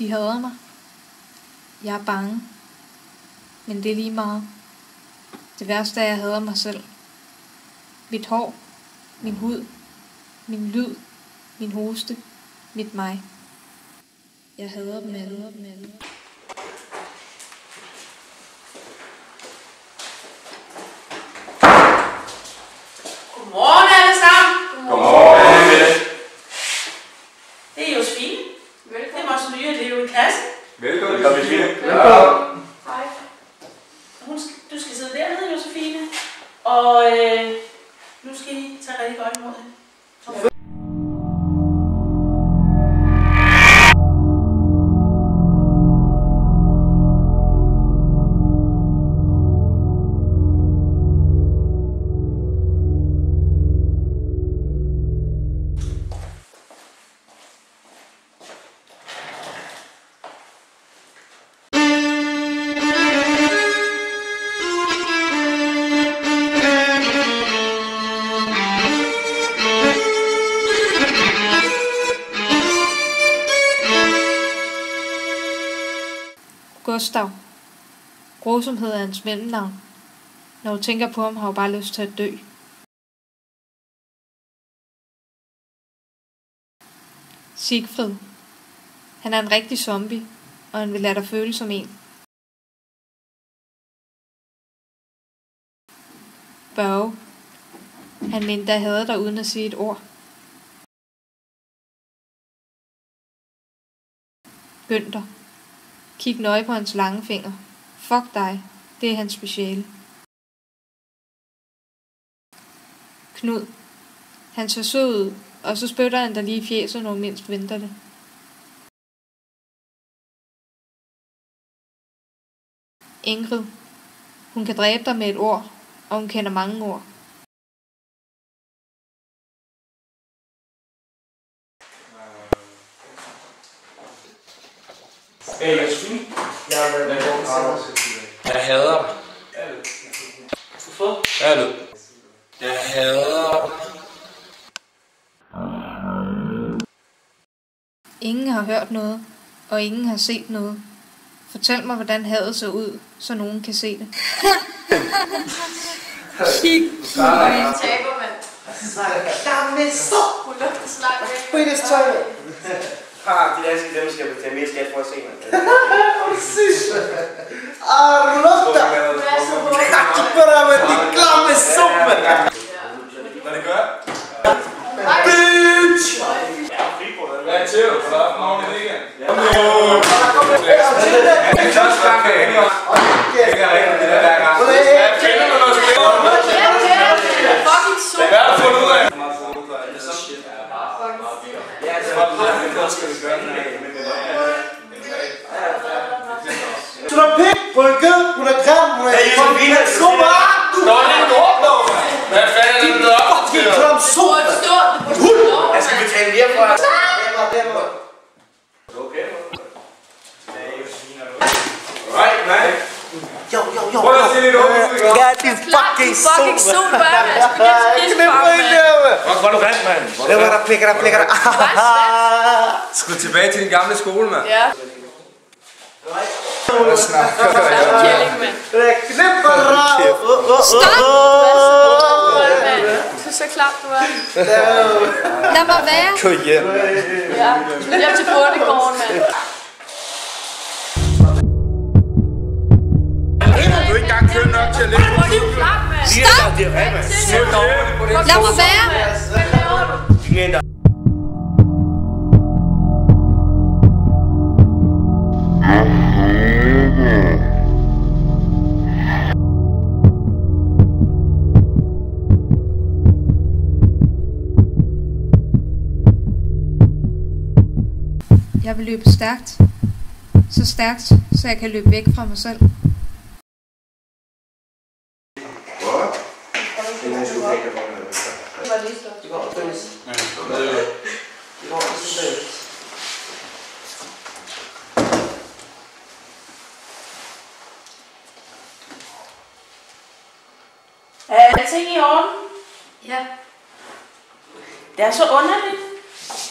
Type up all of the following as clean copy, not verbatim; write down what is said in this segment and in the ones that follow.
De hader mig. Jeg er bange. Men det er lige meget. Det værste er, at jeg hader mig selv. Mit hår, min hud, min lyd, min hoste, mit mig. Jeg hader dem alle. Godmorgen alle sammen. Godmorgen. Det er Josefine. Velkommen. Det er vores nye elev i klassen. Velkommen, Josefine. Velkommen. Hej. Du skal sidde dernede, Josefine. Og nu skal I tage rigtig godt imod hende. Gustav. Grusomhed er hans mellemnavn. Når du tænker på ham, har du bare lyst til at dø. Siegfried. Han er en rigtig zombie, og han vil lade dig føle som en. Børge. Han mente, jeg havde dig uden at sige et ord. Günther. Kig nøje på hans lange fingre. Fuck dig. Det er hans speciale. Knud. Han ser sød ud, og så spytter han dig lige i fjeset, når du mindst venter det. Ingrid. Hun kan dræbe dig med et ord, og hun kender mange ord. Hey, Josefine. Jeg hader dem. Hvorfor? Hallo. Jeg hader dem. Ingen har hørt noget, og ingen har set noget. Fortæl mig, hvordan havet ser ud, så nogen kan se det. Kig. Taber, mand. Klar med så. Hun lugter slag væk. Britisk tøj. De danske dem skal betale mere skat for at se, mand. Præcis. Lugter. Bare med de klamme suppe, mand. Hvad det gør? Bitch! Ja, fri på det. Hvad er til? Så er den ordentligt igen. Fucking så. Hvad har du fundet ud af? Du er pik, hun er gød, hun er grim, hun er Josefine, super. Nå, det er en ordlov, mand. Hvad fanden er det, du er op? Din klam super. Jeg skal betale mere for det. Okay. Right, man. Jo. Prøv at se lidt over. Ja, din fucking super. Hvor er du vant, mand? Det var der plikker der. Skal du tilbage til din gamle skole, mand? Ja. Hvad snakker du? Kælling, mand. Du så klart, du er. Lad mig være. Kør hjem. Ja. Hjem til bondegården, mand. Du er ikke engang kørt nok til at lægge på. Det er jo klart, mand. Stop! Lad mig være. Hvad laver du? Jeg vil løbe stærkt. Så stærkt, så jeg kan løbe væk fra mig selv. Er alting i orden? Ja. Det er så underligt.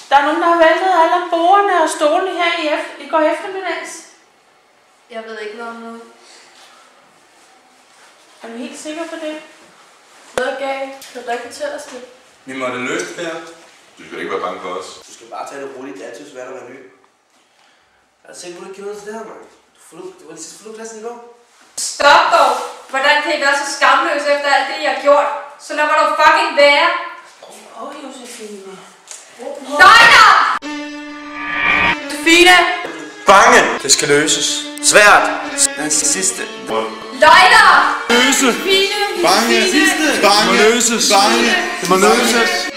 Der er nogen, der har væltet alle bordene og stolene her i går eftermiddags? Jeg ved ikke noget om noget. Er du helt sikker på det? Noget galt. Kan du ikke fortælle os det? Vi måtte løse det her. Du skal ikke være bange for os. Du skal bare tage det roligt. Det er altid svært at være ny. Jeg er sikker på, at du ikke kender til det her, mand. Det var det sidste flyvepladsen i går. Stop dog! Hvordan kan I være så skamløse efter alt det, I har gjort? Så lad mig dog fucking være! Josefine. Løgner! Josefine! Bange. Det skal løses. Svært. Den sidste. Løgner! Løse! Josefine! Bange! Det må løses! Bange! Det må løses!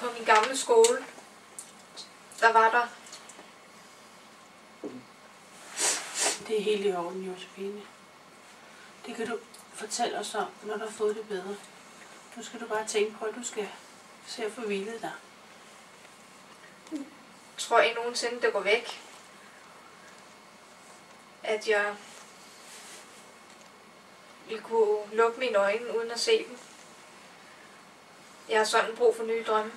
På min gamle skole, der var der. Det er helt i orden, Josefine. Det kan du fortælle os om, når du har fået det bedre. Nu skal du bare tænke på, at du skal se at få hvilet dig. Tror I nogensinde, det går væk? At jeg ville kunne lukke mine øjne uden at se dem. Jeg har sådan brug for nye drømme.